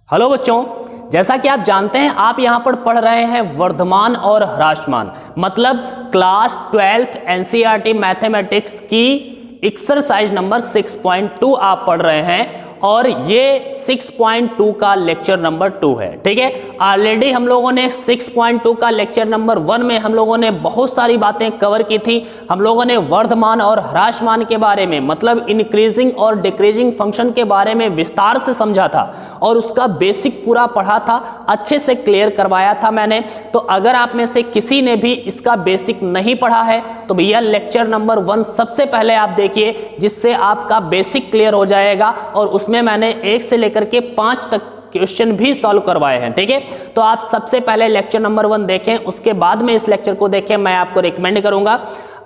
Hello बच्चों, जैसा कि आप जानते हैं आप यहाँ पर पढ़ रहे हैं वर्धमान और ह्रासमान, मतलब क्लास 12th एनसीईआरटी मैथमेटिक्स की एक्सरसाइज नंबर 6.2 आप पढ़ रहे हैं और ये 6.2 का लेक्चर नंबर 2 है। ठीक है, ऑलरेडी हम लोगों ने 6.2 का लेक्चर नंबर 1 में हम लोगों ने बहुत सारी बातें कवर की थी। हम लोगों ने वर्धमान और ह्रासमान के बारे में, मतलब इंक्रीजिंग और डिक्रीजिंग फंक्शन के बारे में विस्तार से समझा था और उसका बेसिक पूरा पढ़ा था, अच्छे से क्लियर करवाया था मैंने। तो अगर आप में से किसी ने भी इसका बेसिक नहीं पढ़ा है तो भैया लेक्चर नंबर 1 सबसे पहले आप देखिए, जिससे आपका बेसिक क्लियर हो जाएगा और उसमें मैंने 1 से लेकर के 5 तक क्वेश्चन भी सॉल्व करवाए हैं। ठीक है, तो आप सबसे पहले लेक्चर नंबर 1 देखें, उसके बाद में इस लेक्चर को देखें। मैं आपको रिकमेंड करूंगा,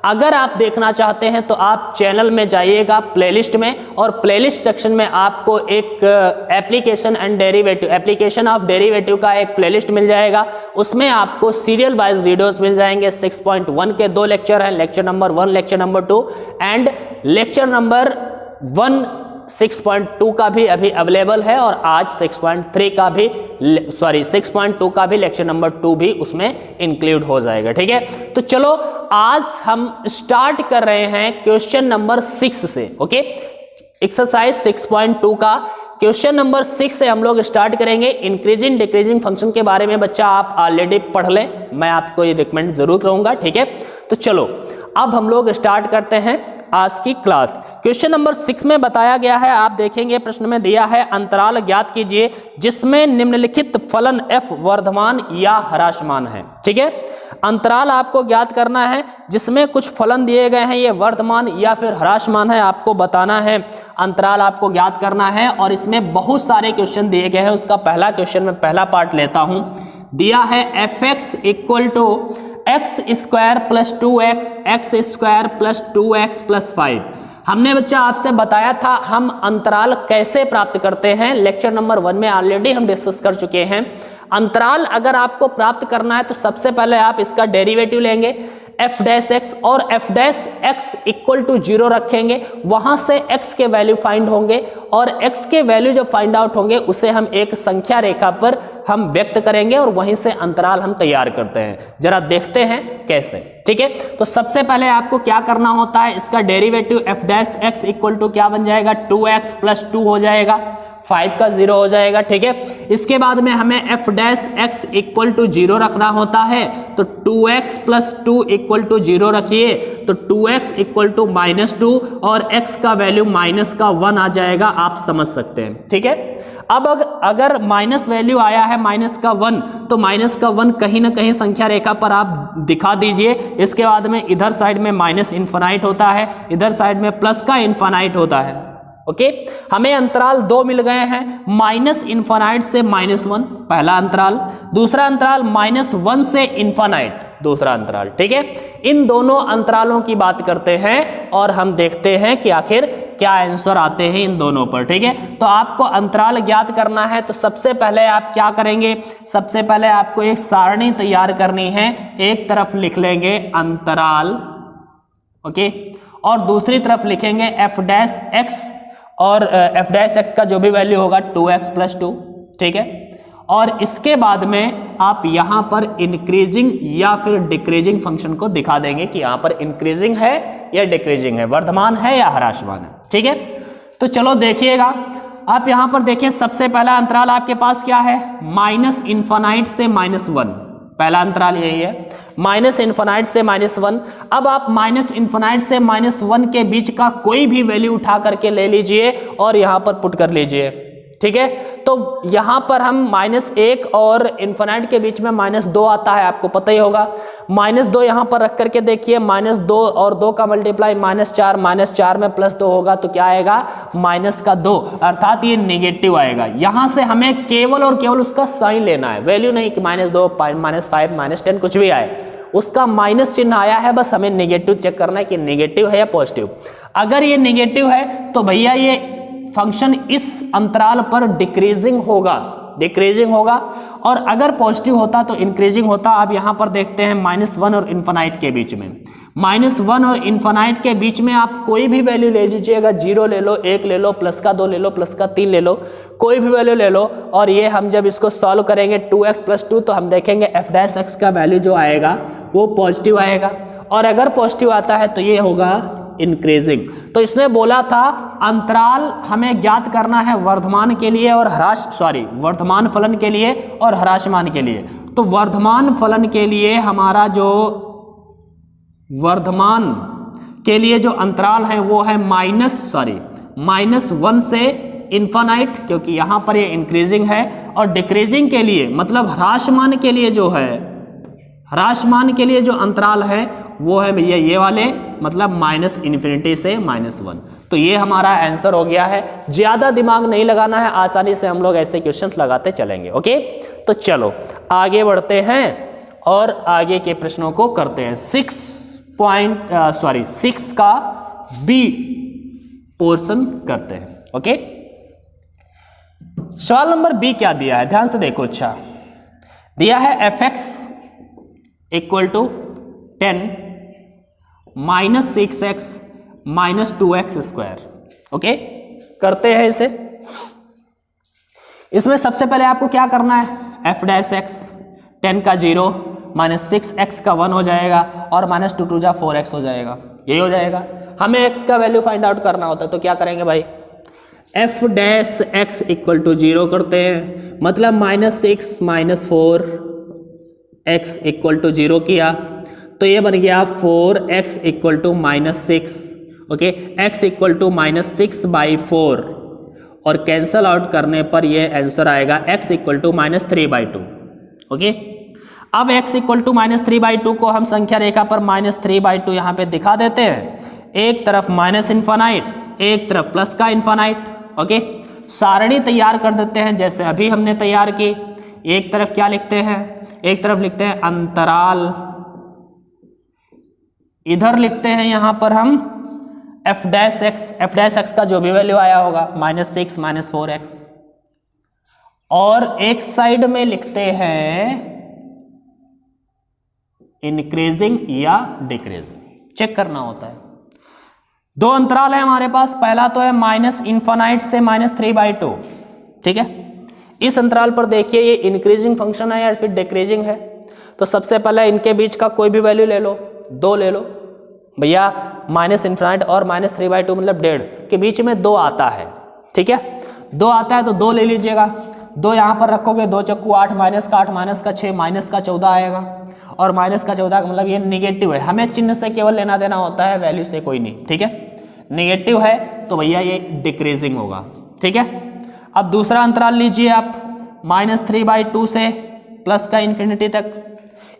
अगर आप देखना चाहते हैं तो आप चैनल में जाइएगा प्लेलिस्ट में, और प्लेलिस्ट सेक्शन में आपको एक application and derivative, application of derivative का एक प्लेलिस्ट मिल जाएगा। उसमें आपको सीरियल वाइज वीडियोस मिल जाएंगे। 6.1 के 2 लेक्चर हैं, lecture number 1, lecture number 2 and lecture number 1 6.2 का भी अभी अवेलेबल है और आज 6.3 का भी, सॉरी 6.2 का भी लेक्चर नंबर 2 भी उसमें इंक्लूड हो जाएगा। ठीक है, तो चलो आज हम स्टार्ट कर रहे हैं क्वेश्चन नंबर 6 से। ओके, एक्सरसाइज 6.2 का क्वेश्चन नंबर 6 से हम लोग स्टार्ट करेंगे। इंक्रीजिंग डिक्रीजिंग फंक्शन के बारे में बच्चा आप ऑलरेडी पढ़ लें, मैं आपको ये रिकमेंड जरूर करूंगा। ठीक है, तो चलो अब हम लोग स्टार्ट करते हैं आज की क्लास। क्वेश्चन नंबर 6 में बताया गया है, आप देखेंगे प्रश्न में दिया है अंतराल ज्ञात कीजिए जिसमें निम्नलिखित फलन f वर्धमान या ह्रासमान है। ठीक है, अंतराल आपको ज्ञात करना है जिसमें कुछ फलन दिए गए हैं, ये वर्धमान या फिर ह्रासमान है, आपको बताना है। अंतराल आपको ज्ञात करना है और इसमें बहुत सारे क्वेश्चन दिए गए हैं। उसका पहला क्वेश्चन में पहला पार्ट लेता हूं। दिया है fx equal to x square plus 2x, x square plus 2x plus 5। हमने बच्चा आपसे बताया था हम अंतराल कैसे प्राप्त करते हैं, लेक्चर नंबर 1 में ऑलरेडी हम डिस्कस कर चुके हैं। अंतराल अगर आपको प्राप्त करना है तो सबसे पहले आप इसका डेरिवेटिव लेंगे f डैश x और f dash x equal to 0 रखेंगे, वहां से x के वैल्यू फाइंड होंगे और x के वैल्यू जब फाइंड आउट होंगे उसे हम एक संख्या रेखा पर हम व्यक्त करेंगे और वहीं से अंतराल हम तैयार करते हैं। जरा देखते हैं कैसे। ठीक है, तो सबसे पहले आपको क्या करना होता है, इसका derivative f dash x equal to क्या बन जाएगा, 2x प्लस 2 हो जाएगा, 5 का 0 हो जाएगा। ठीक है, इसके बाद में हमें f dash x equal to 0 रखना होता है, तो 2x प्लस 2 इक्वल टू 0 रखिए, तो 2x इक्वल टू -2 और x का वैल्यू माइनस का 1 आ जाएगा, आप समझ सकते हैं। ठीक है, अब अगर माइनस वैल्यू आया है माइनस का 1, तो माइनस का 1 कहीं ना कहीं संख्या रेखा पर आप दिखा दीजिए। इसके बाद में इधर साइड में माइनस इन्फिनाइट होता है, इधर साइड में प्लस का इन्फिनाइट होता है। ओके, हमें अंतराल 2 मिल गए हैं, माइनस इन्फिनाइट से -1 पहला अंतराल, दूसरा अंतराल -1 से इन्फिनाइट दूसरा अंतराल। ठीक है, इन दोनों अंतरालों की बात करते हैं और हम देखते हैं कि आखिर क्या आंसर आते हैं इन दोनों पर। ठीक है, तो आपको अंतराल ज्ञात करना है तो सबसे पहले आप क्या करेंगे, सबसे पहले आपको एक सारणी तैयार करनी है। एक तरफ लिख लेंगे अंतराल, ओके, और दूसरी तरफ लिखेंगे f डैश x और f डैश x का जो भी वैल्यू होगा 2x प्लस 2। ठीक है, और इसके बाद में आप यहां पर इंक्रीजिंग या फिर डिक्रीजिंग फंक्शन को दिखा देंगे कि यहां पर इंक्रीजिंग है या डिक्रीजिंग है, वर्धमान है या ह्रासमान है। ठीक है, तो चलो देखिएगा, आप यहां पर देखिए सबसे पहला अंतराल आपके पास क्या है, माइनस इन्फिनाइट से -1, पहला अंतराल यही है, माइनस इन्फिनाइट से -1। अब आप माइनस इन्फिनाइट से -1 के बीच का कोई भी वैल्यू उठा करके ले लीजिए और यहां पर पुट कर लीजिए। ठीक है, तो यहां पर हम -1 और इन्फिनाइट के बीच में -2 आता है, आपको पता ही होगा। -2 यहां पर रख करके देखिए, -2 और 2 का मल्टीप्लाई -4, -4 में +2 होगा तो क्या आएगा, -2, अर्थात ये नेगेटिव आएगा। यहां से हमें केवल और केवल उसका साइन लेना है, वैल्यू नहीं कि -2, -5, -10 कुछ भी आए, उसका माइनस चिन्ह आया है, बस हमें नेगेटिव चेक करना है कि नेगेटिव है या पॉजिटिव। अगर ये नेगेटिव है तो भैया ये फंक्शन इस अंतराल पर डिक्रीजिंग होगा, डिक्रीजिंग होगा, और अगर पॉजिटिव होता तो इंक्रीजिंग होता। अब यहाँ पर देखते हैं -1 और इन्फिनाइट के बीच में, -1 और इन्फिनाइट के बीच में आप कोई भी वैल्यू ले लीजिएगा, 0 ले लो, 1 ले लो, प्लस का 2 ले लो, प्लस का 3 ले लो, कोई भी वैल्यू ले लो, और ये हम जब इसको सॉल्व करेंगे 2x + 2 तो हम देखेंगे f' का वैल्यू जो आएगा वो पॉजिटिव आएगा, और अगर पॉजिटिव आता है तो ये होगा इंक्रीजिंग। तो इसने बोला था अंतराल हमें ज्ञात करना है वर्धमान के लिए और वर्धमान फलन के लिए और ह्रासमान के लिए। तो वर्धमान फलन के लिए हमारा जो वर्धमान के लिए जो अंतराल है वो है -1 से इन्फिनाइट, क्योंकि यहां पर ये इंक्रीजिंग है, और डिक्रीजिंग के लिए मतलब ह्रासमान के लिए जो है, ह्रासमान के लिए जो अंतराल है वो है भैया ये वाले, मतलब -∞ से -1। तो ये हमारा आंसर हो गया है। ज्यादा दिमाग नहीं लगाना है, आसानी से हम लोग ऐसे क्वेश्चंस लगाते चलेंगे। ओके, तो चलो आगे बढ़ते हैं और आगे के प्रश्नों को करते हैं। 6 का बी पोर्शन करते हैं। ओके, सवाल नंबर बी क्या दिया है, ध्यान से देखो। अच्छा दिया है f(x) = 10 -6x - 2x²। ओके, करते हैं इसे। इसमें सबसे पहले आपको क्या करना है, f'(x) 10 का 0 -6x का 1 हो जाएगा, और -2 × 2 = 4x हो जाएगा, यही हो जाएगा। हमें x का वैल्यू फाइंड आउट करना होता है, तो क्या करेंगे भाई, f' x = 0 करते हैं, मतलब -6 - 4x = 0 किया, तो ये बन गया 4x = -6। ओके, x = -6/4, और कैंसल आउट करने पर ये आंसर आएगा x = -3/2। ओके, अब x = -3/2 को हम संख्या रेखा पर -3/2 यहाँ पे दिखा देते हैं, एक तरफ -∞, एक तरफ प्लस का इन्फिनाइट। ओके, सारणी तैयार कर देते हैं जैसे अभी हमने तैयार की। एक तरफ क्या लिखते हैं, एक तरफ लिखते हैं अंतराल, इधर लिखते हैं यहां पर हम f' का जो भी वैल्यू आया होगा -6 - 4x, और एक साइड में लिखते हैं इंक्रीजिंग या डिक्रीजिंग, चेक करना होता है। दो अंतराल है हमारे पास, पहला तो है -∞ से -3/2। ठीक है, इस अंतराल पर देखिए ये इंक्रीजिंग फंक्शन है या फिर डिक्रीजिंग है। तो सबसे पहले इनके बीच का कोई भी वैल्यू ले लो, 2 ले लो भैया, -∞ और -3/2 मतलब 1.5 के बीच में 2 आता है। ठीक है, 2 आता है तो 2 ले लीजिएगा, 2 यहाँ पर रखोगे, 2 चक्कू 8, -8 -6 -14 आएगा, और -14 का मतलब ये निगेटिव है, हमें चिन्ह से केवल लेना देना होता है, वैल्यू से कोई नहीं। ठीक है, निगेटिव है तो भैया ये डिक्रीजिंग होगा। ठीक है, अब दूसरा अंतराल लीजिए आप, -3/2 से प्लस का इन्फिनिटी तक,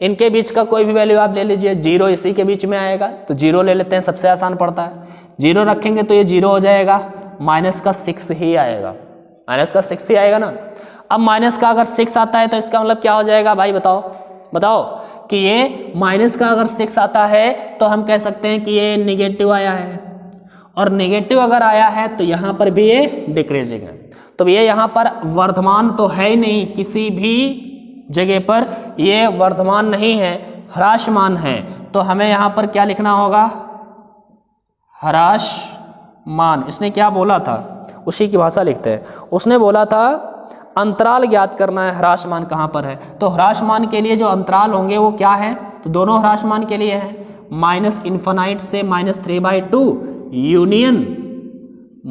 इनके बीच का कोई भी वैल्यू आप ले लीजिए, 0 इसी के बीच में आएगा तो 0 ले लेते हैं, सबसे आसान पड़ता है। 0 रखेंगे तो ये 0 हो जाएगा, -6 ही आएगा, -6 ही आएगा ना। अब माइनस का अगर 6 आता है तो इसका मतलब क्या हो जाएगा भाई, बताओ कि ये माइनस का अगर 6 आता है तो हम कह सकते हैं कि ये निगेटिव आया है, और निगेटिव अगर आया है तो यहाँ पर भी ये डिक्रीजिंग है। तो ये यहाँ पर वर्धमान तो है ही नहीं, किसी भी जगह पर ये वर्धमान नहीं है, ह्रासमान है। तो हमें यहाँ पर क्या लिखना होगा, ह्रासमान। इसने क्या बोला था, उसी की भाषा लिखते हैं। उसने बोला था अंतराल ज्ञात करना है, ह्रासमान कहाँ पर है। तो ह्रासमान के लिए जो अंतराल होंगे वो क्या है, तो दोनों ह्रासमान के लिए है, -∞ से -3/2 यूनियन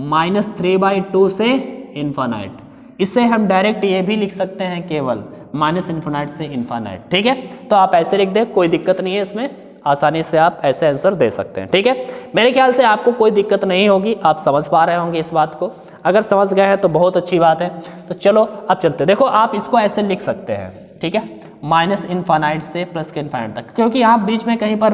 -3/2 से इन्फिनाइट। इससे हम डायरेक्ट ये भी लिख सकते हैं केवल -∞ से इन्फिनाइट। ठीक है, तो आप ऐसे लिख दें, कोई दिक्कत नहीं है इसमें, आसानी से आप ऐसे आंसर दे सकते हैं। ठीक है, मेरे ख्याल से आपको कोई दिक्कत नहीं होगी, आप समझ पा रहे होंगे इस बात को। अगर समझ गए हैं तो बहुत अच्छी बात है। तो चलो अब चलते, देखो आप इसको ऐसे लिख सकते हैं। ठीक है, -∞ से प्लस के इन्फिनाइट तक, क्योंकि यहाँ बीच में कहीं पर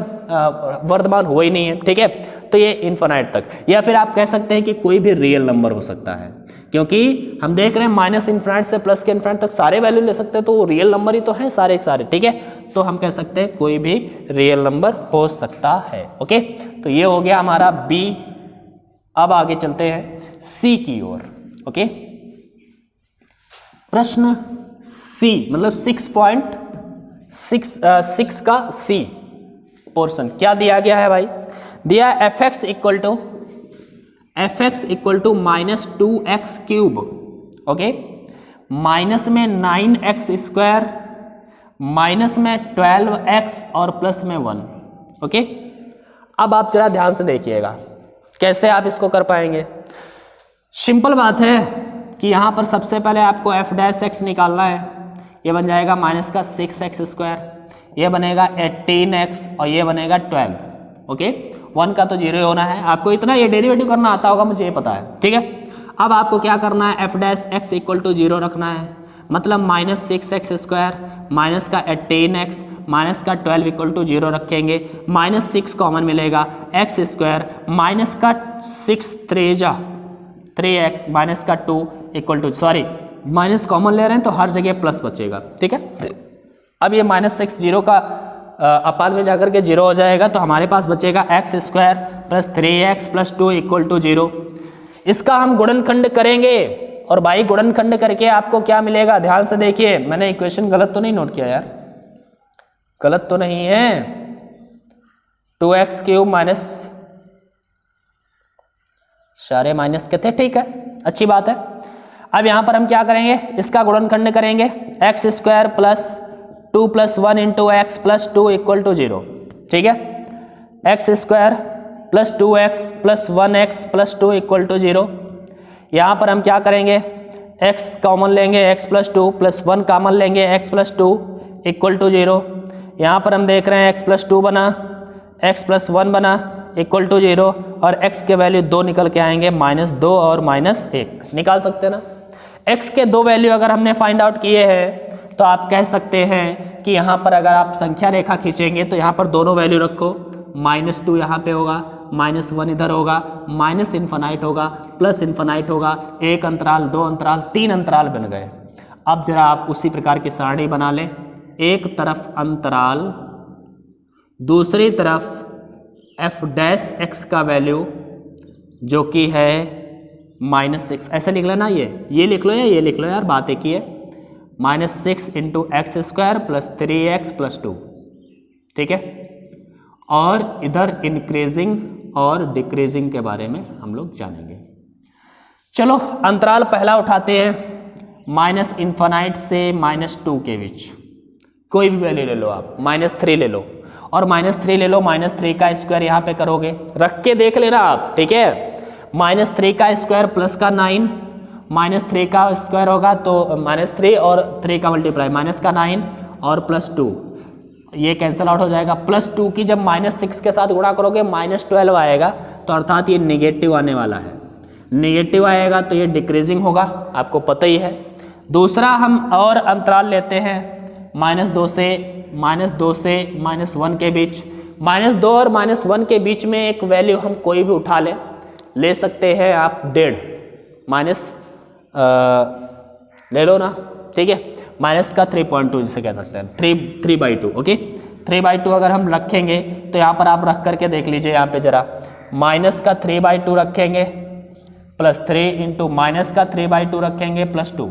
वर्धमान हुआ ही नहीं है। ठीक है, तो ये इन्फिनाइट तक, या फिर आप कह सकते हैं कि कोई भी रियल नंबर हो सकता है, क्योंकि हम देख रहे हैं -∞ से प्लस के इन्फिनाइट तक सारे वैल्यू ले सकते हैं, तो वो रियल नंबर ही तो है सारे सारे। ठीक है, तो हम कह सकते हैं कोई भी रियल नंबर हो सकता है। ओके, तो ये हो गया हमारा बी। अब आगे चलते हैं सी की ओर। ओके, प्रश्न सी मतलब 6.6 का सी पोर्शन क्या दिया गया है भाई? दिया f x equal to -2x³ okay, minus में 9x², माइनस में 12x और प्लस में 1 ओके। अब आप जरा ध्यान से देखिएगा कैसे आप इसको कर पाएंगे। सिंपल बात है कि यहाँ पर सबसे पहले आपको f' निकालना है। ये बन जाएगा माइनस का 6x², ये बनेगा 18x और ये बनेगा 12 ओके। 1 का तो 0 होना है, आपको इतना ये डेरिवेटिव करना आता होगा मुझे ये पता है, ठीक है। अब आपको क्या करना है, f' इक्वल टू 0 रखना है, मतलब -6x² माइनस का 18x माइनस का 12 इक्वल टू 0 रखेंगे, -6 कॉमन मिलेगा, x² माइनस का 6 3x माइनस का 2 equal to, sorry minus common ले रहे हैं तो हर जगह प्लस बचेगा, ठीक है। अब ये -6 0 का अपान में जाकर के 0 हो जाएगा, तो हमारे पास बचेगा x² plus 3x plus 2 equal to 0। इसका हम गुणनखंड करेंगे और भाई गुणनखंड करके आपको क्या मिलेगा, ध्यान से देखिए। मैंने इक्वेशन गलत तो नहीं नोट किया यार, गलत तो नहीं है। 2x³ माइनस, सारे माइनस के थे, ठीक है, अच्छी बात है। अब यहां पर हम क्या करेंगे, इसका गुणनखंड करेंगे, x² plus 2 plus 1 into x plus 2 equal to 0, ठीक है। x² plus 2x plus 1x plus 2 equal to 0। यहाँ पर हम क्या करेंगे, x कॉमन लेंगे, x प्लस 2 प्लस 1 कॉमन लेंगे, x प्लस 2 इक्वल टू 0। यहाँ पर हम देख रहे हैं x प्लस 2 बना, x प्लस 1 बना इक्वल टू 0 और x के वैल्यू 2 निकल के आएंगे, -2 और -1 निकाल सकते हैं ना। x के 2 वैल्यू अगर हमने फाइंड आउट किए हैं तो आप कह सकते हैं कि यहाँ पर अगर आप संख्या रेखा खींचेंगे तो यहाँ पर दोनों वैल्यू रखो, -2 यहाँ पे होगा, -1 इधर होगा, ∞ होगा, +∞ होगा, 1 अंतराल, 2 अंतराल, 3 अंतराल बन गए। अब जरा आप उसी प्रकार की सारणी बना लें, एक तरफ अंतराल, दूसरी तरफ f' का वैल्यू जो कि है -6, ऐसे लिख लेना, ये लिख लो या ये लिख लो यार, बात एक ही है, -6 into x² plus 3x plus 2, ठीक है। और इधर इंक्रीजिंग और डिक्रीजिंग के बारे में हम लोग जानेंगे। चलो अंतराल पहला उठाते हैं, -∞ से -2 के बीच कोई भी वैल्यू ले लो आप, -3 ले लो और -3 ले लो, -3 का स्क्वायर यहाँ पे करोगे, रख के देख लेना आप, ठीक है। -3 का स्क्वायर प्लस का 9, -3 का स्क्वायर होगा तो -3 और 3 का मल्टीप्लाई, माइनस का 9 और प्लस 2, ये कैंसिल आउट हो जाएगा। +2 की जब -6 के साथ गुणा करोगे -12 आएगा, तो अर्थात ये निगेटिव आने वाला है, निगेटिव आएगा तो ये डिक्रीजिंग होगा, आपको पता ही है। दूसरा हम और अंतराल लेते हैं, -2 से -1 के बीच, -2 और -1 के बीच में एक वैल्यू हम कोई भी उठा ले सकते हैं आप, 1.5 माइनस ले लो ना, ठीक है, माइनस का 3.2 जिसे कह सकते हैं, 3/2 ओके। 3/2 अगर हम रखेंगे तो यहाँ पर आप रख करके देख लीजिए, यहाँ पे जरा माइनस का 3/2 रखेंगे प्लस 3 इंटू माइनस का 3/2 रखेंगे प्लस 2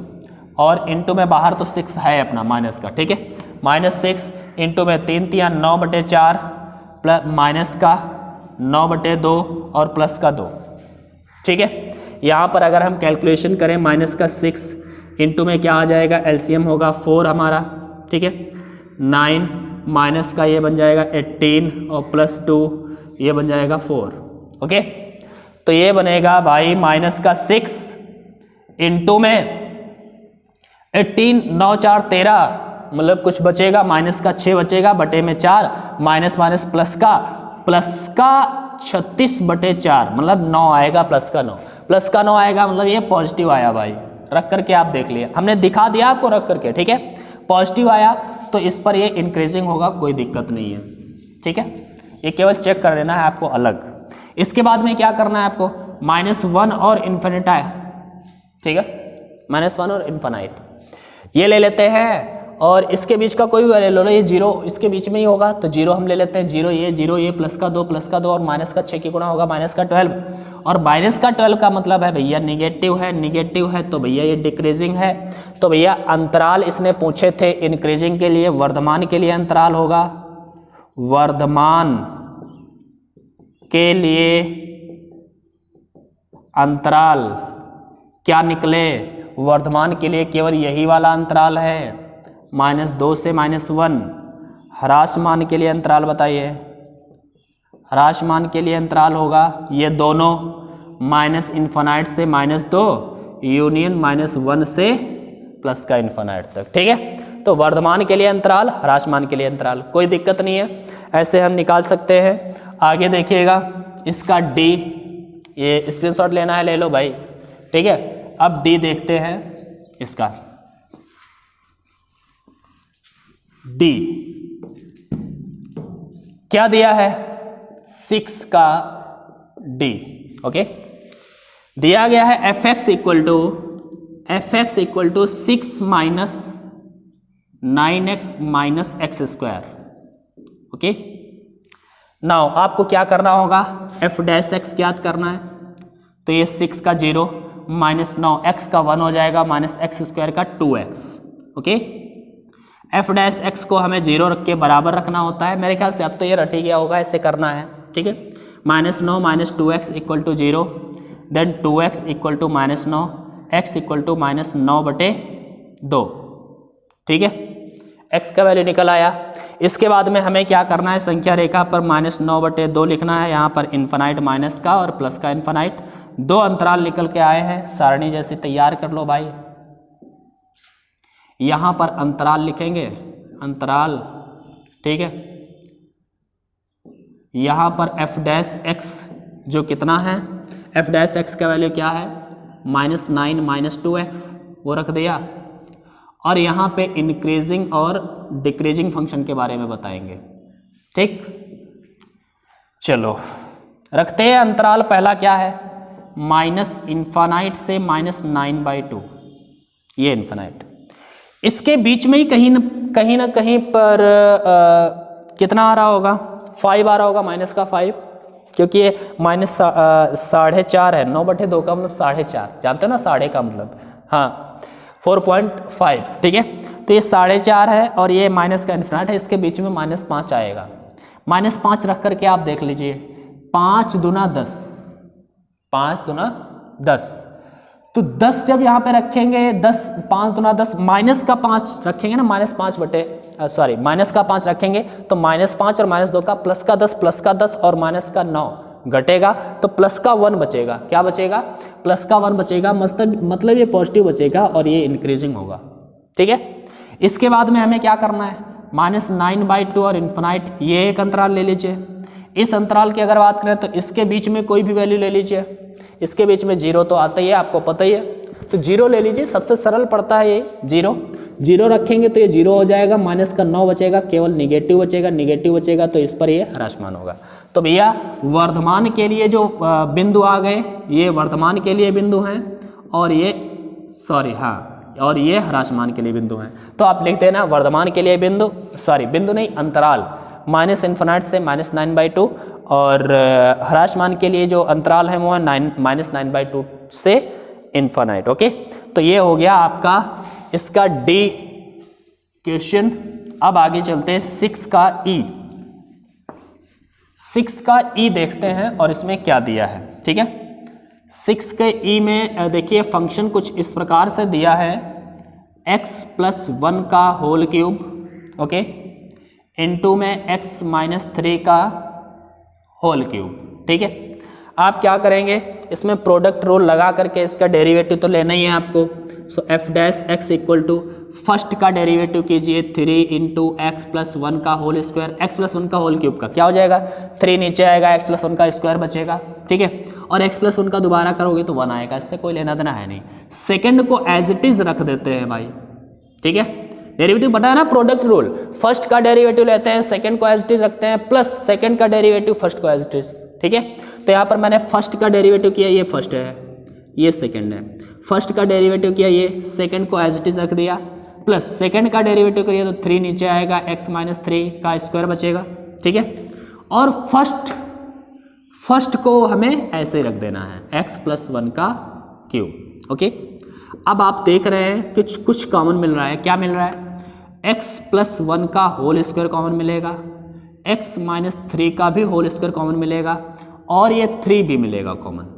और इंटू में बाहर तो 6 है अपना माइनस का, ठीक है। -6 इंटू में 3 × 9/4 प्लस माइनस का 9/2 और प्लस का 2, ठीक है। यहाँ पर अगर हम कैलकुलेशन करें, -6 इंटू में क्या आ जाएगा, एलसीएम होगा 4 हमारा, ठीक है, 9 माइनस का ये बन जाएगा 18 और प्लस 2 ये बन जाएगा 4, ओके। तो ये बनेगा भाई -6 इंटू में 18, 9 4 13, मतलब कुछ बचेगा, -6 बचेगा, बटे में 4, माइनस प्लस का 36/4, मतलब 9 आएगा, प्लस का 9 आएगा, मतलब ये पॉजिटिव आया भाई, रख करके आप देख लिए, हमने दिखा दिया आपको रख करके, ठीक है। पॉजिटिव आया तो इस पर ये इंक्रीजिंग होगा, कोई दिक्कत नहीं है, ठीक है। ये केवल चेक कर लेना है आपको अलग। इसके बाद में क्या करना है आपको, -1 और इन्फिनिटी, ठीक है, -1 और इन्फिनिट ये ले लेते हैं और इसके बीच का कोई भी वैल्यू ले लो, ये 0 इसके बीच में ही होगा तो 0 हम ले लेते हैं, 0 ये प्लस का 2 और माइनस का 6 की गुणा होगा माइनस का 12, और माइनस का 12 का मतलब है भैया निगेटिव है तो भैया ये डिक्रीजिंग है। तो भैया अंतराल इसने पूछे थे इंक्रीजिंग के लिए, वर्धमान के लिए अंतराल होगा, वर्धमान के लिए अंतराल क्या निकले, वर्धमान के लिए केवल यही वाला अंतराल है -2 से -1। ह्रासमान के लिए अंतराल बताइए, ह्रासमान के लिए अंतराल होगा ये दोनों -∞ से -2 यूनियन -1 से प्लस का इन्फिनाइट तक, ठीक है। तो वर्धमान के लिए अंतराल, ह्रासमान के लिए अंतराल, कोई दिक्कत नहीं है, ऐसे हम निकाल सकते हैं। आगे देखिएगा इसका डी, ये स्क्रीनशॉट लेना है ले लो भाई, ठीक है। अब डी देखते हैं इसका, डी क्या दिया है 6 का डी, ओके। दिया गया है fx equal to 6 minus 9x minus x square, okay. Now आपको क्या करना होगा, f डैश एक्स ज्ञात करना है, तो ये 6 का 0 माइनस 9x का 1 हो जाएगा माइनस एक्स स्क्वायर का 2x, okay. f dash x को हमें 0 रख के बराबर रखना होता है, मेरे ख्याल से अब तो ये रट ही गया होगा, ऐसे करना है, ठीक है। -9 minus 2x equal to 0, then 2x equal to -9, x equal to -9/2, ठीक है। x का वैल्यू निकल आया। इसके बाद में हमें क्या करना है, संख्या रेखा पर -9/2 लिखना है, यहाँ पर इन्फिनाइट माइनस का और प्लस का इन्फिनाइट, 2 अंतराल निकल के आए हैं, सारणी जैसे तैयार कर लो भाई। यहाँ पर अंतराल लिखेंगे, अंतराल, ठीक है। यहाँ पर f डैश x जो कितना है, f डैश x का वैल्यू क्या है -9 माइनस 2x, वो रख दिया। और यहाँ पे इंक्रीजिंग और डिक्रीजिंग फंक्शन के बारे में बताएंगे, ठीक। चलो रखते हैं अंतराल, पहला क्या है -∞ से -9/2, ये इन्फिनाइट। इसके बीच में ही कहीं ना कहीं पर कितना आ रहा होगा, 5 आ रहा होगा, माइनस का 5, क्योंकि ये -4.5 है, 9/2 का मतलब 4.5, जानते हो ना साढ़े का मतलब, हाँ 4.5, ठीक है। तो ये 4.5 है और ये माइनस का इन्फिनाइट है, इसके बीच में -5 आएगा। -5 रख करके आप देख लीजिए, 5 दूना 10, 5 दूना 10, तो 10 जब यहाँ पे रखेंगे, 5 दूना 10, माइनस का 5 रखेंगे ना, माइनस का 5 रखेंगे तो -5 और -2 का प्लस का 10 और माइनस का 9 घटेगा, तो प्लस का 1 बचेगा। क्या बचेगा, प्लस का 1 बचेगा, मतलब ये पॉजिटिव बचेगा और ये इंक्रीजिंग होगा, ठीक है। इसके बाद में हमें क्या करना है, -9/2 और इन्फिनाइट, ये एक अंतराल ले लीजिए। इस अंतराल की अगर बात करें तो इसके बीच में कोई भी वैल्यू ले लीजिए, इसके बीच में 0 तो आता ही है, आपको पता ही है, तो 0 ले लीजिए, सबसे सरल पड़ता है ये 0 रखेंगे तो ये 0 हो जाएगा, माइनस का 9 बचेगा, केवल निगेटिव बचेगा तो इस पर ये ह्रासमान होगा। तो भैया वर्धमान के लिए जो बिंदु आ गए, ये वर्धमान के लिए बिंदु हैं और ये और ये ह्रासमान के लिए बिंदु हैं। तो आप लिखते हैं ना वर्धमान के लिए बिंदु नहीं अंतराल -∞ से -9/2 और ह्रासमान के लिए जो अंतराल है वो है -9/2 से इन्फिनाइट, ओके। तो ये हो गया आपका इसका डी क्वेश्चन। अब आगे चलते हैं 6 का ई देखते हैं और इसमें क्या दिया है, ठीक है। 6 के ई में देखिए फंक्शन कुछ इस प्रकार से दिया है, x+1 का होल क्यूब, ओके, इनटू में x-3 का होल क्यूब, ठीक है। आप क्या करेंगे, इसमें प्रोडक्ट रूल लगा करके इसका डेरिवेटिव तो लेना ही है आपको। So f dash x equal to first का डेरिवेटिव कीजिए 3 इंटू x+1 का होल स्क्वायर, x+1 का होल क्यूब का क्या हो जाएगा, 3 नीचे आएगा, x+1 का स्क्वायर बचेगा, ठीक है। और x+1 का दोबारा करोगे तो 1 आएगा, इससे कोई लेना देना है नहीं। सेकंड को एज इट इज रख देते हैं भाई, ठीक है। डेरिवेटिव बताया ना प्रोडक्ट रूल, फर्स्ट का डेरिवेटिव लेते हैं, सेकंड को एज इट इज रखते हैं, प्लस सेकंड का डेरिवेटिव फर्स्ट को एज इट इज, ठीक है। तो यहाँ पर मैंने फर्स्ट का डेरिवेटिव किया, ये फर्स्ट है, ये सेकंड है, फर्स्ट का डेरिवेटिव किया, ये सेकंड को एज इट इज रख दिया, प्लस सेकंड का डेरिवेटिव करिए तो 3 नीचे आएगा, x माइनस 3 का स्क्वायर बचेगा, ठीक है। और फर्स्ट को हमें ऐसे ही रख देना है, x प्लस 1 का क्यूब, ओके। अब आप देख रहे हैं कुछ कॉमन मिल रहा है, क्या मिल रहा है, x प्लस 1 का होल स्क्वायर कॉमन मिलेगा, x माइनस 3 का भी होल स्क्वायर कॉमन मिलेगा, और ये 3 भी मिलेगा कॉमन।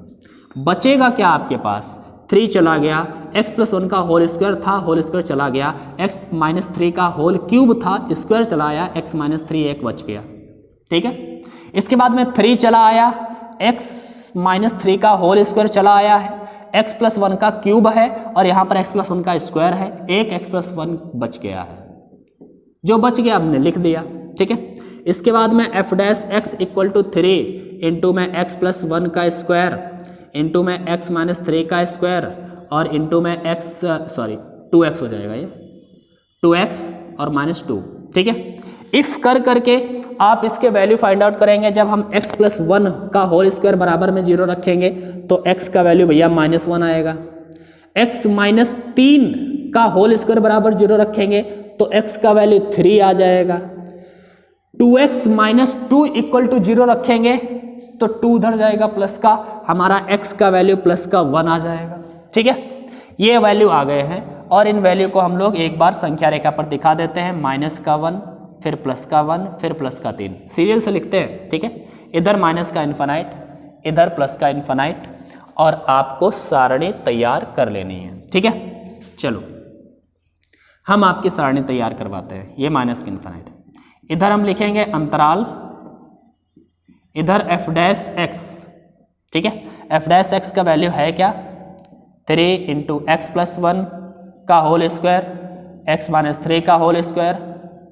बचेगा क्या आपके पास, 3 चला गया, x प्लस 1 का होल स्क्वायर था, होल स्क्वायर चला गया, x माइनस 3 का होल क्यूब था, स्क्वायर चला आया, x माइनस 3 एक बच गया, ठीक है। इसके बाद में 3 चला आया, x माइनस 3 का होल स्क्वायर चला आया है, x प्लस 1 का क्यूब है, और यहाँ पर x प्लस 1 का स्क्वायर है, एक x प्लस 1 बच गया है, जो बच गया हमने लिख दिया, ठीक है। इसके बाद में f dash x equal to 3 into में x प्लस 1 का स्क्वायर इंटू में x माइनस 3 का स्क्वायर और इंटू में 2x हो जाएगा, ये 2x और माइनस 2, ठीक है। इफ करके आप इसके वैल्यू फाइंड आउट करेंगे, जब हम x प्लस 1 का होल स्क्वायर बराबर में 0 रखेंगे तो x का वैल्यू भैया माइनस 1 आएगा, x माइनस 3 का होल स्क्वायर बराबर 0 रखेंगे तो x का वैल्यू 3 आ जाएगा, 2x माइनस 2 इक्वल टू 0 रखेंगे तो 2 उधर जाएगा प्लस का, हमारा x का वैल्यू प्लस का 1 आ जाएगा, ठीक है। ये वैल्यू आ गए हैं और इन वैल्यू को हम लोग एक बार संख्या रेखा पर दिखा देते हैं, माइनस का 1 फिर प्लस का 1 फिर प्लस का 3, सीरियल से लिखते हैं, ठीक है। इधर माइनस का इन्फिनाइट, इधर प्लस का इन्फिनाइट, और आपको सारणी तैयार कर लेनी है, ठीक है। चलो हम आपकी सारणी तैयार करवाते हैं। ये माइनस का इन्फिनाइट, इधर हम लिखेंगे अंतराल, इधर f डैश x, ठीक है। f डैश x का वैल्यू है क्या, 3 इंटू एक्स प्लस 1 का होल स्क्वायर, x माइनस 3 का होल स्क्वायर,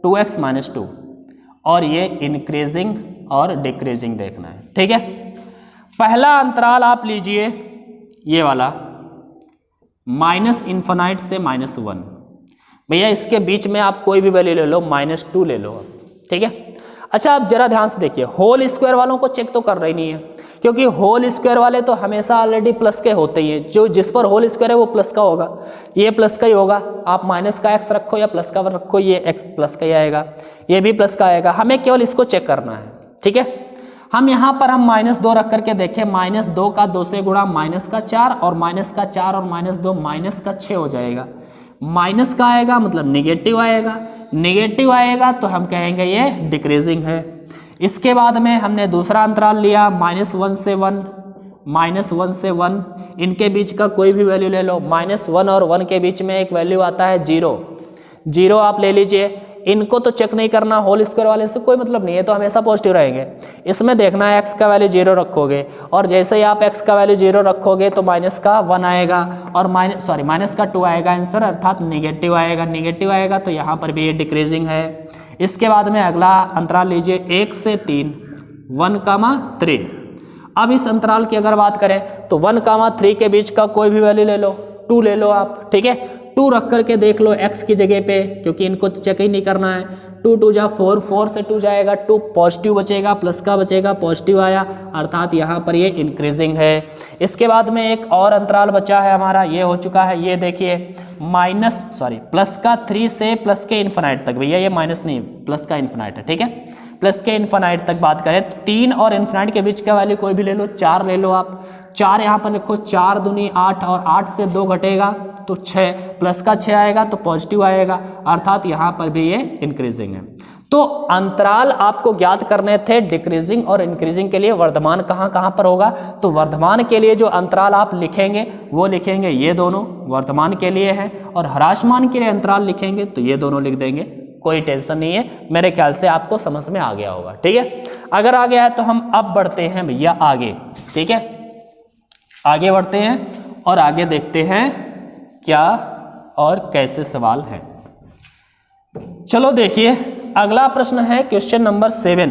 2x माइनस 2, और ये इंक्रीजिंग और डिक्रीजिंग देखना है, ठीक है। पहला अंतराल आप लीजिए ये वाला, माइनस इन्फिनाइट से माइनस 1, भैया इसके बीच में आप कोई भी वैल्यू ले लो, माइनस 2 ले लो, ठीक है। अच्छा आप जरा ध्यान से देखिए, होल स्क्वायर वालों को चेक तो कर रही नहीं है, क्योंकि होल स्क्वायर वाले तो हमेशा ऑलरेडी प्लस के होते ही हैं, जो जिस पर होल स्क्वायर है वो प्लस का होगा, ये प्लस का ही होगा, आप माइनस का x रखो या प्लस का रखो, ये x प्लस का ही आएगा, ये भी प्लस का आएगा, हमें केवल इसको चेक करना है, ठीक है। हम यहाँ पर हम माइनस 2 रख करके देखें, माइनस 2 का 2 से गुणा माइनस का 4, और माइनस का 4 और माइनस 2 माइनस का 6 हो जाएगा, माइनस का आएगा मतलब निगेटिव आएगा, निगेटिव आएगा तो हम कहेंगे ये डिक्रीजिंग है। इसके बाद में हमने दूसरा अंतराल लिया, माइनस 1 से 1, माइनस 1 से 1, इनके बीच का कोई भी वैल्यू ले लो, माइनस 1 और 1 के बीच में एक वैल्यू आता है 0, 0 आप ले लीजिए, इनको तो चेक नहीं करना, होल स्क्वायर वाले से कोई मतलब नहीं है, तो हमेशा पॉजिटिव रहेंगे। इसमें देखना है x का वैल्यू 0 रखोगे, और जैसे ही आप x का वैल्यू 0 रखोगे तो माइनस का 1 आएगा, और माइनस का 2 आएगा आंसर, अर्थात निगेटिव आएगा, निगेटिव आएगा तो यहाँ पर भी ये डिक्रीजिंग है। इसके बाद में अगला अंतराल लीजिए 1 से 3, 1,3। अब इस अंतराल की अगर बात करें तो 1,3 के बीच का कोई भी वैल्यू ले लो, 2 ले लो आप, ठीक है। 2 रख करके देख लो x की जगह पे, क्योंकि इनको तो चेक ही नहीं करना है, 2 2 जा 4, 4 से 2 जाएगा, 2 पॉजिटिव बचेगा, प्लस का बचेगा, पॉजिटिव आया, अर्थात यहाँ पर ये इंक्रीजिंग है। इसके बाद में एक और अंतराल बचा है हमारा, ये हो चुका है, ये देखिए प्लस का 3 से प्लस के इन्फिनाइट तक, भैया ये माइनस नहीं प्लस का इन्फिनाइट है, ठीक है। प्लस के इन्फिनाइट तक बात करें तो 3 और इन्फिनाइट के बीच का वैल्यू कोई भी ले लो, 4 ले लो आप, 4 यहाँ पर लिखो, 4 दूनी 8, और 8 से 2 घटेगा तो 6, प्लस का 6 आएगा तो पॉजिटिव आएगा, अर्थात यहाँ पर भी ये इंक्रीजिंग है। तो अंतराल आपको ज्ञात करने थे डिक्रीजिंग और इंक्रीजिंग के लिए, वर्धमान कहाँ कहाँ पर होगा, तो वर्धमान के लिए जो अंतराल आप लिखेंगे वो लिखेंगे ये दोनों वर्धमान के लिए है, और ह्रासमान के लिए अंतराल लिखेंगे तो ये दोनों लिख देंगे, कोई टेंशन नहीं है। मेरे ख्याल से आपको समझ में आ गया होगा, ठीक है। अगर आ गया है तो हम अब बढ़ते हैं भैया आगे, ठीक है, आगे बढ़ते हैं और आगे देखते हैं क्या और कैसे सवाल है। चलो देखिए अगला प्रश्न है क्वेश्चन नंबर 7।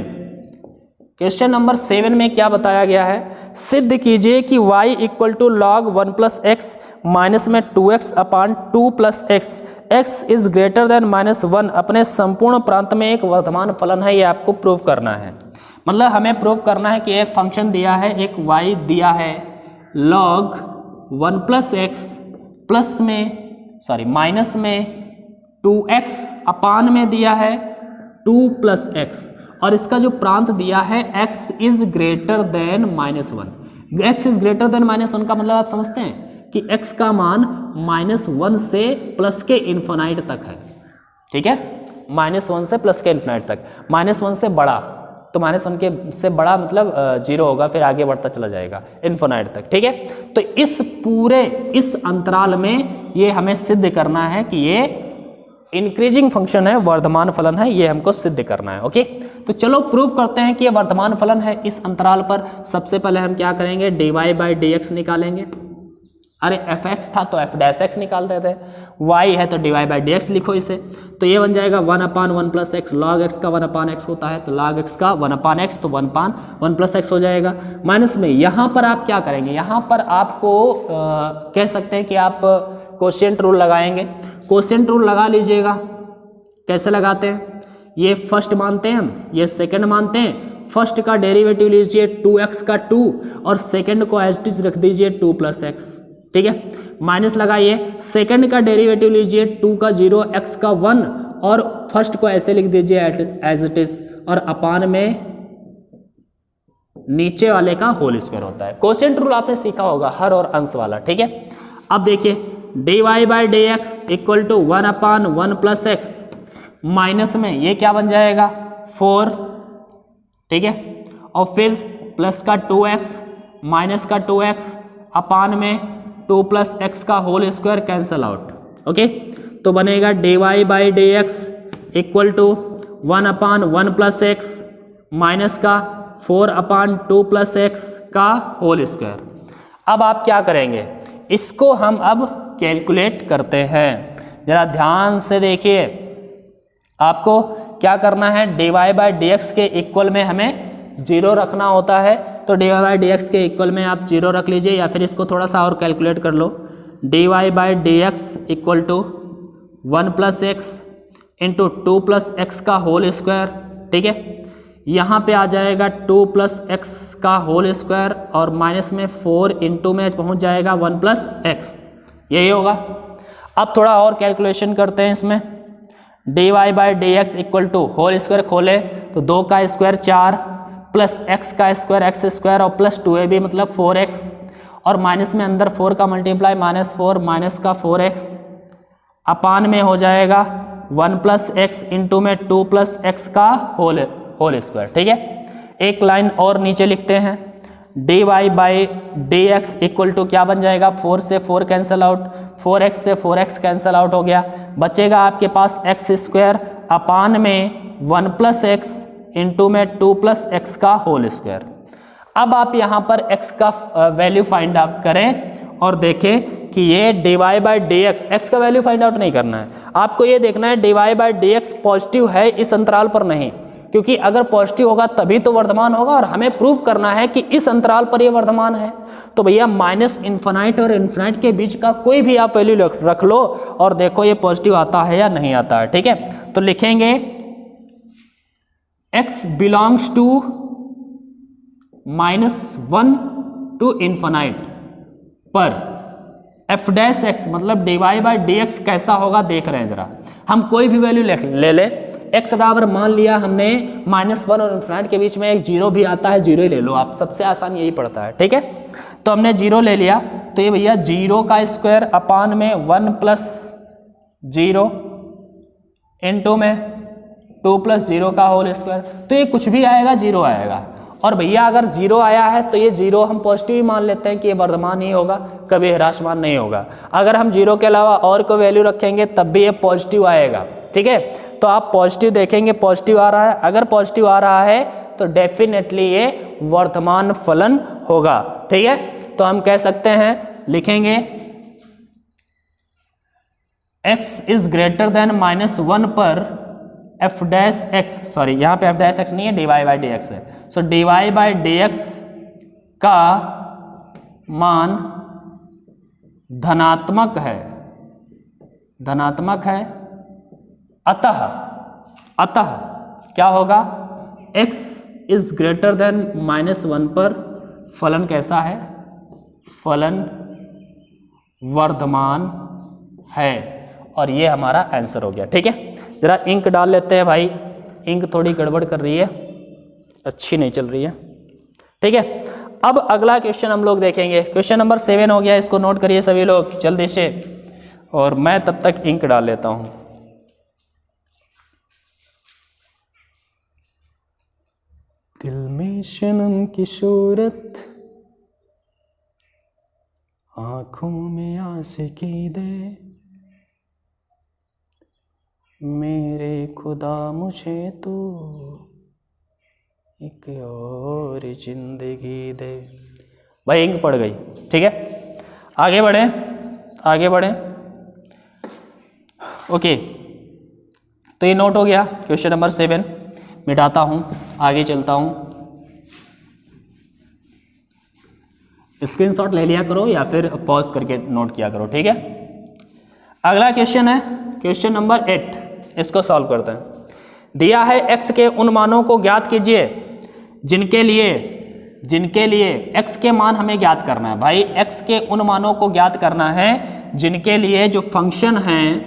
क्वेश्चन नंबर 7 में क्या बताया गया है, सिद्ध कीजिए कि y equal to log 1 plus x minus में 2x upon 2 plus x, x is greater than -1 अपने संपूर्ण प्रांत में एक वर्धमान फलन है, ये आपको प्रूव करना है। मतलब हमें प्रूव करना है कि एक फंक्शन दिया है, एक y दिया है log 1 प्लस एक्स प्लस में माइनस में 2x अपान में दिया है 2 + x, और इसका जो प्रांत दिया है x is greater than -1। x is greater than -1 का मतलब आप समझते हैं कि x का मान -1 से प्लस के इन्फिनाइट तक है, ठीक है, -1 से प्लस के इन्फिनाइट तक, -1 से बड़ा, तो -1 के से बड़ा मतलब 0 होगा, फिर आगे बढ़ता चला जाएगा इन्फिनाइट तक, ठीक है। तो इस पूरे इस अंतराल में ये हमें सिद्ध करना है कि ये इंक्रीजिंग फंक्शन है, वर्धमान फलन है, ये हमको सिद्ध करना है। ओके, तो चलो प्रूव करते हैं कि ये वर्धमान फलन है इस अंतराल पर। सबसे पहले हम क्या करेंगे, dy/dx निकालेंगे। अरे fx था तो f' निकाल देते हैं, y है तो dy/dx लिखो इसे, तो ये बन जाएगा 1/1 + x, log x का 1/x होता है, तो log x का 1/x, तो 1/1 + x हो जाएगा। माइनस में यहाँ पर आप क्या करेंगे, यहाँ पर आपको कह सकते हैं कि आप क्वोशिएंट रूल लगाएंगे। क्वोशिएंट रूल लगा लीजिएगा। कैसे लगाते हैं, ये फर्स्ट मानते हैं हम, ये सेकंड मानते हैं। फर्स्ट का डेरिवेटिव लीजिए 2x का 2 और सेकंड को एज इट इज रख दीजिए 2 + x, ठीक है। माइनस लगाइए, सेकंड का डेरिवेटिव लीजिए 2 का 0, x का 1 और फर्स्ट को ऐसे लिख दीजिए एज इट इज, और अपान में नीचे वाले का होल स्क्वायर होता है। क्वोशिएंट रूल आपने सीखा होगा, हर और अंश वाला, ठीक है। अब देखिए dy/dx = 1/1 + x, माइनस में ये क्या बन जाएगा 4, ठीक है, और फिर प्लस का 2x माइनस का 2x अपान में 2 + x का whole square cancel out. Okay, तो बनेगा dy/dx = 1/1 + x माइनस का 4/2 + x का होल स्क्वायर। अब आप क्या करेंगे, इसको हम अब कैलकुलेट करते हैं। जरा ध्यान से देखिए, आपको क्या करना है, dy/dx के इक्वल में हमें 0 रखना होता है, तो dy/dx के इक्वल में आप 0 रख लीजिए, या फिर इसको थोड़ा सा और कैलकुलेट कर लो। dy/dx = 1 + x × 2 + x का होल स्क्वायर, ठीक है। यहाँ पे आ जाएगा 2 + x का होल स्क्वायर और माइनस में 4 × में पहुँच जाएगा 1 + x, यही होगा। अब थोड़ा और कैलकुलेशन करते हैं इसमें। dy/dx = होल स्क्वायर खोले तो 2 का स्क्वायर 4 प्लस x का स्क्वायर x² और प्लस 2ab मतलब 4x, और माइनस में अंदर 4 का मल्टीप्लाई -4 माइनस का 4x अपान में हो जाएगा 1 + x × में 2 + x का होल स्क्वायर, ठीक है। एक लाइन और नीचे लिखते हैं, dy/dx = क्या बन जाएगा, 4 से 4 कैंसल आउट, 4x से 4x कैंसल आउट हो गया, बचेगा आपके पास x² अपान में 1 + x × में 2 + x का होल स्क्वायर। अब आप यहाँ पर x का वैल्यू फाइंड आउट करें और देखें कि ये dy/dx, x का वैल्यू फाइंड आउट नहीं करना है आपको, ये देखना है dy/dx पॉजिटिव है इस अंतराल पर नहीं, क्योंकि अगर पॉजिटिव होगा तभी तो वर्धमान होगा, और हमें प्रूव करना है कि इस अंतराल पर ये वर्धमान है। तो भैया -∞ और इन्फिनाइट के बीच का कोई भी आप वैल्यू रख लो और देखो ये पॉजिटिव आता है या नहीं आता है, ठीक है। तो लिखेंगे x बिलोंग्स टू -1 to ∞ पर f' मतलब dy/dx कैसा होगा देख रहे हैं। जरा हम कोई भी वैल्यू ले ले, x बराबर मान लिया हमने -1 और इन्फिनाइट के बीच में एक 0 भी आता है, 0 ही ले लो आप, सबसे आसान यही पड़ता है, ठीक है। तो हमने 0 ले लिया, तो ये भैया 0 का स्क्वायर अपान में 1 + 0 × में 2 + 0 का होल स्क्वायर, तो ये कुछ भी आएगा 0 आएगा। और भैया अगर 0 आया है तो ये 0 हम पॉजिटिव ही मान लेते हैं कि ये वर्धमान ही होगा, कभी ह्रासमान नहीं होगा। अगर हम 0 के अलावा और कोई वैल्यू रखेंगे तब भी ये पॉजिटिव आएगा, ठीक है। तो आप पॉजिटिव देखेंगे, pॉजिटिव आ रहा है, अगर पॉजिटिव आ रहा है तो डेफिनेटली ये वर्धमान फलन होगा, ठीक है। तो हम कह सकते हैं, लिखेंगे x इज ग्रेटर देन -1 पर f'(x), सॉरी यहाँ पे f'(x) नहीं है, dy/dx है। सो dy/dx का मान धनात्मक है, अतः क्या होगा, x इज ग्रेटर देन -1 पर फलन कैसा है, फलन वर्धमान है। और ये हमारा आंसर हो गया। ठीक है, जरा इंक डाल लेते हैं भाई, इंक थोड़ी गड़बड़ कर रही है, अच्छी नहीं चल रही है। ठीक है, अब अगला क्वेश्चन हम लोग देखेंगे, क्वेश्चन नंबर 7 हो गया, इसको नोट करिए सभी लोग जल्दी से, और मैं तब तक इंक डाल लेता हूं। दिल में शनम की सूरत, आंखों में आशिकी दे, मेरे खुदा मुझे तो एक और जिंदगी दे। भाई इंक पड़ गई। ठीक है, आगे बढ़े, आगे बढ़े। ओके, तो ये नोट हो गया क्वेश्चन नंबर 7, मिटाता हूँ, आगे चलता हूँ। स्क्रीनशॉट ले लिया करो या फिर पॉज करके नोट किया करो। ठीक है, अगला क्वेश्चन है क्वेश्चन नंबर 8, इसको सॉल्व करते हैं। दिया है x के उन मानों को ज्ञात कीजिए जिनके लिए x के मान हमें ज्ञात करना है। भाई x के उन मानों को ज्ञात करना है जिनके लिए जो फंक्शन है,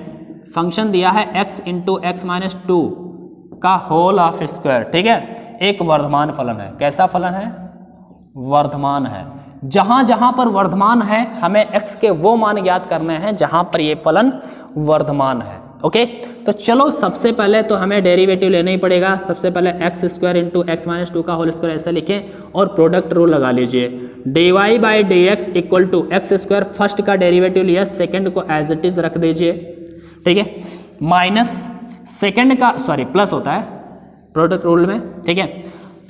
फंक्शन दिया है x इंटू एक्स माइनस 2 का होल ऑफ स्क्वायर। ठीक है, एक वर्धमान फलन है। कैसा फलन है? वर्धमान है। जहां जहां पर वर्धमान है हमें x के वो मान ज्ञात करने हैं जहां पर ये फलन वर्धमान है। ओके, तो चलो सबसे पहले तो हमें डेरिवेटिव लेना ही पड़ेगा। सबसे पहले x square into x minus 2 का होल स्क्वायर ऐसे लिखें और प्रोडक्ट रूल लगा लीजिए। D Y by D x equal to x square, first का डेरिवेटिव लिया, सेकंड को एज इट इज रख दीजिए। ठीक है, माइनस सेकंड का, सॉरी प्लस होता है प्रोडक्ट रूल में। ठीक है,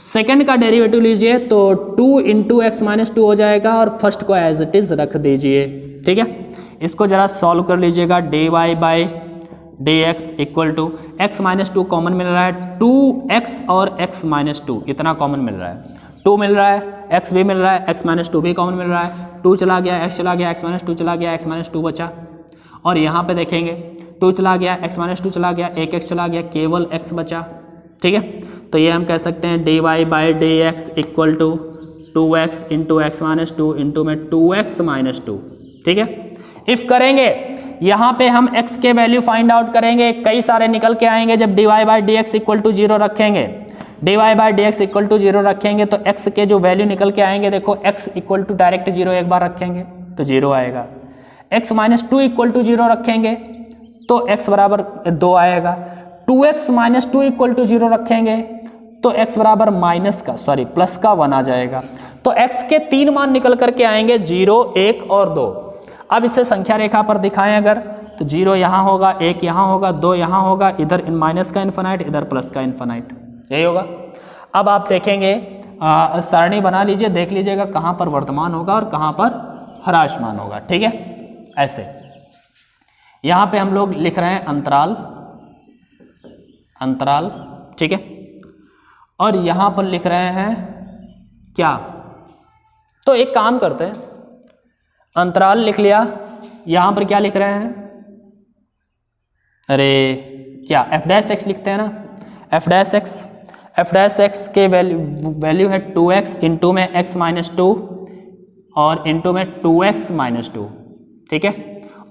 सेकंड का डेरिवेटिव लीजिए तो 2 इंटू एक्स माइनस 2 हो जाएगा और फर्स्ट को एज इट इज रख दीजिए। ठीक है, इसको जरा सॉल्व कर लीजिएगा। D Y by D x equal to X minus 2 common मिल रहा है, 2x और x माइनस 2 इतना कॉमन मिल रहा है, 2 मिल रहा है, x भी मिल रहा है, x माइनस 2 भी कॉमन मिल रहा है, 2 चला गया, x चला गया, x माइनस 2 चला गया, x माइनस 2 बचा। और यहाँ पे देखेंगे 2 चला गया, x माइनस 2 चला गया, 1x चला गया, केवल x बचा। ठीक है, तो ये हम कह सकते हैं d Y by D x equal to 2x into x minus 2 into में 2x माइनस 2। ठीक है, इफ करेंगे यहाँ पे हम x के वैल्यू फाइंड आउट करेंगे, कई सारे निकल के आएंगे। जब d Y by D x equal to 0 रखेंगे, d Y by D x equal to 0 रखेंगे तो x के जो वैल्यू निकल के आएंगे, देखो x इक्वल टू डायरेक्ट 0 एक बार रखेंगे तो 0 आएगा, x माइनस 2 इक्वल टू 0 रखेंगे तो x बराबर 2 आएगा, 2x माइनस 2 इक्वल टू 0 रखेंगे तो x बराबर माइनस का, सॉरी प्लस का 1 आ जाएगा। तो x के 3 मान निकल करके आएंगे, 0, 1 और 2। अब इसे संख्या रेखा पर दिखाएं अगर, तो 0 यहाँ होगा, 1 यहाँ होगा, 2 यहाँ होगा, इधर माइनस का इन्फिनाइट, इधर प्लस का इन्फिनाइट, यही होगा। अब आप देखेंगे सारणी बना लीजिए, देख लीजिएगा कहाँ पर वर्धमान होगा और कहाँ पर ह्रासमान होगा। ठीक है, ऐसे यहाँ पे हम लोग लिख रहे हैं अंतराल, अंतराल। ठीक है, और यहाँ पर लिख रहे हैं क्या, तो एक काम करते हैं, अंतराल लिख लिया, यहां पर क्या लिख रहे हैं, अरे क्या f डैश एक्स लिखते हैं ना, f डैश एक्स के वैल्यू है 2x इंटू में x माइनस 2 और इंटू में 2x माइनस 2। ठीक है,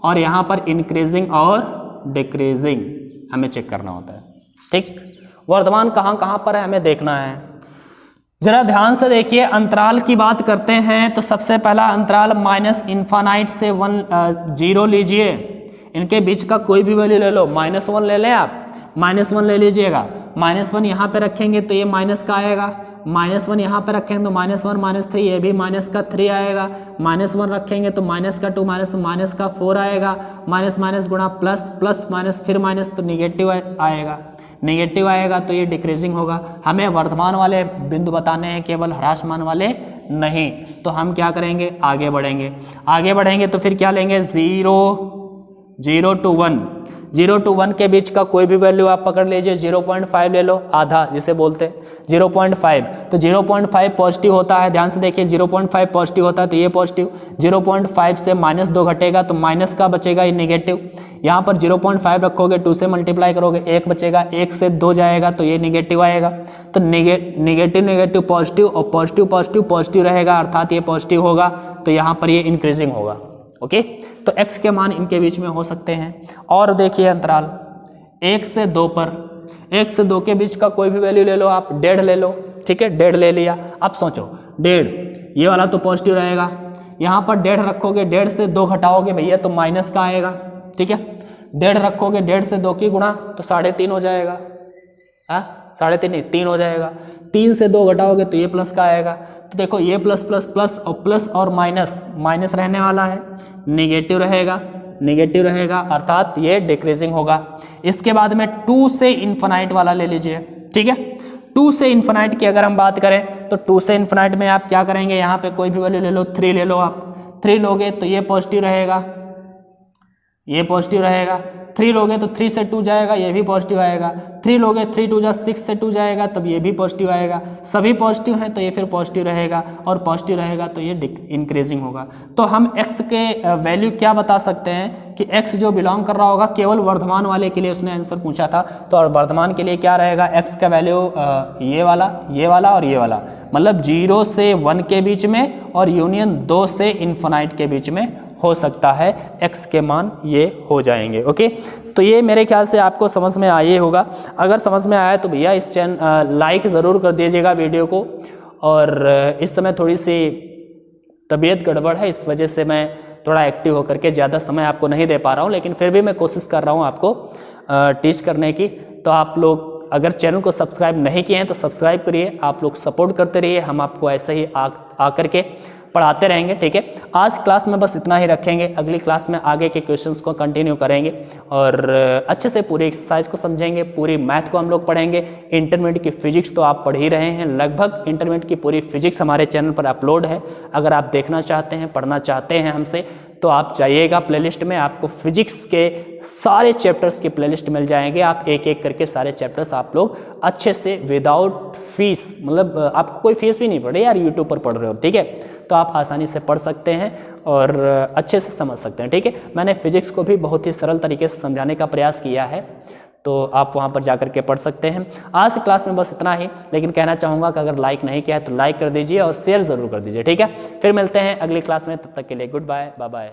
और यहां पर इंक्रीजिंग और डिक्रीजिंग हमें चेक करना होता है। ठीक, वर्धमान कहां कहां पर है हमें देखना है। जरा ध्यान से देखिए, अंतराल की बात करते हैं तो सबसे पहला अंतराल माइनस इन्फानाइट से 0 लीजिए, इनके बीच का कोई भी वैल्यू ले लो, -1 ले लें आप, -1 ले लीजिएगा, -1 यहाँ पे रखेंगे तो ये माइनस का आएगा, -1 यहाँ पे रखेंगे तो -1 -3, ये भी माइनस का 3 आएगा, -1 रखेंगे तो माइनस का 2 माइनस का 4 आएगा, माइनस माइनस गुणा प्लस, प्लस माइनस फिर माइनस तो निगेटिव आएगा, नेगेटिव आएगा तो ये डिक्रीजिंग होगा। हमें वर्धमान वाले बिंदु बताने हैं, केवल ह्रासमान वाले नहीं। तो हम क्या करेंगे, आगे बढ़ेंगे, आगे बढ़ेंगे तो फिर क्या लेंगे, 0 to 1, 0 to 1 के बीच का कोई भी वैल्यू आप पकड़ लीजिए, 0.5 ले लो, आधा जिसे बोलते हैं 0.5, तो 0.5 पॉजिटिव होता है, ध्यान से देखिए 0.5 पॉजिटिव होता है तो ये पॉजिटिव, 0.5 से -2 घटेगा तो माइनस का बचेगा, ये नेगेटिव, यहाँ पर 0.5 रखोगे, 2 से मल्टीप्लाई करोगे 1 बचेगा, 1 से 2 जाएगा तो ये नेगेटिव आएगा, तो नेगेटिव पॉजिटिव और पॉजिटिव रहेगा, अर्थात ये पॉजिटिव होगा तो यहाँ पर ये इंक्रीजिंग होगा। ओके, तो x के मान इनके बीच में हो सकते हैं। और देखिए अंतराल 1 से 2 पर, 1 से 2 के बीच का कोई भी वैल्यू ले लो आप, 1.5 ले लो, ठीक है, 1.5 ले लिया। अब सोचो 1.5 ये वाला तो पॉजिटिव रहेगा, यहाँ पर 1.5 रखोगे, 1.5 से 2 घटाओगे भैया तो माइनस का आएगा, ठीक है। 1.5 रखोगे, 1.5 से 2 की गुणा तो 3.5 हो जाएगा, 3.5 नहीं 3 हो जाएगा। 3 से 2 घटाओगे तो ये प्लस का आएगा। तो देखो ये प्लस प्लस प्लस और प्लस और माइनस, माइनस रहने वाला है, नेगेटिव रहेगा, नेगेटिव रहेगा अर्थात ये डिक्रीजिंग होगा। इसके बाद में 2 से इन्फिनाइट वाला ले लीजिए, ठीक है। 2 से इन्फिनाइट की अगर हम बात करें तो 2 से इन्फिनाइट में आप क्या करेंगे, यहाँ पे कोई भी वैल्यू ले लो, 3 ले लो आप। 3 लोगे तो ये पॉजिटिव रहेगा, ये पॉजिटिव रहेगा। 3 लोगे तो 3 से 2 जाएगा, ये भी पॉजिटिव आएगा। 3 लोगे 3 2 जा 6 से 2 जाएगा, तब ये भी पॉजिटिव आएगा। सभी पॉजिटिव हैं तो ये फिर पॉजिटिव रहेगा, और पॉजिटिव रहेगा तो ये इंक्रीजिंग होगा। तो हम x के वैल्यू क्या बता सकते हैं कि x जो बिलोंग कर रहा होगा, केवल वर्धमान वाले के लिए उसने आंसर पूछा था, तो और वर्धमान के लिए क्या रहेगा, x का वैल्यू ये वाला, ये वाला और ये वाला, मतलब 0 से 1 के बीच में और यूनियन 2 से इन्फिनाइट के बीच में हो सकता है। x के मान ये हो जाएंगे। ओके, तो ये मेरे ख्याल से आपको समझ में आया होगा। अगर समझ में आया तो भैया इस चैनल लाइक ज़रूर कर दीजिएगा वीडियो को। और इस समय थोड़ी सी तबीयत गड़बड़ है, इस वजह से मैं थोड़ा एक्टिव होकर के ज़्यादा समय आपको नहीं दे पा रहा हूँ, लेकिन फिर भी मैं कोशिश कर रहा हूँ आपको टीच करने की। तो आप लोग अगर चैनल को सब्सक्राइब नहीं किए हैं तो सब्सक्राइब करिए, आप लोग सपोर्ट करते रहिए, हम आपको ऐसे ही आकर के पढ़ाते रहेंगे, ठीक है। आज क्लास में बस इतना ही रखेंगे, अगली क्लास में आगे के क्वेश्चंस को कंटिन्यू करेंगे और अच्छे से पूरी एक्सरसाइज को समझेंगे, पूरी मैथ को हम लोग पढ़ेंगे। इंटरमीडिएट की फिजिक्स तो आप पढ़ ही रहे हैं, लगभग इंटरमीडिएट की पूरी फिजिक्स हमारे चैनल पर अपलोड है। अगर आप देखना चाहते हैं, पढ़ना चाहते हैं हमसे, तो आप जाइएगा प्लेलिस्ट में, आपको फिजिक्स के सारे चैप्टर्स की प्लेलिस्ट मिल जाएंगे। आप एक एक करके सारे चैप्टर्स आप लोग अच्छे से विदाउट फीस, मतलब आपको कोई फीस भी नहीं पड़ रही यार, यूट्यूब पर पढ़ रहे हो, ठीक है, तो आप आसानी से पढ़ सकते हैं और अच्छे से समझ सकते हैं, ठीक है। मैंने फिजिक्स को भी बहुत ही सरल तरीके से समझाने का प्रयास किया है, तो आप वहाँ पर जाकर के पढ़ सकते हैं। आज की क्लास में बस इतना ही, लेकिन कहना चाहूँगा कि अगर लाइक नहीं किया है तो लाइक कर दीजिए और शेयर ज़रूर कर दीजिए, ठीक है। फिर मिलते हैं अगली क्लास में, तब तक के लिए गुड बाय, बाय बाय।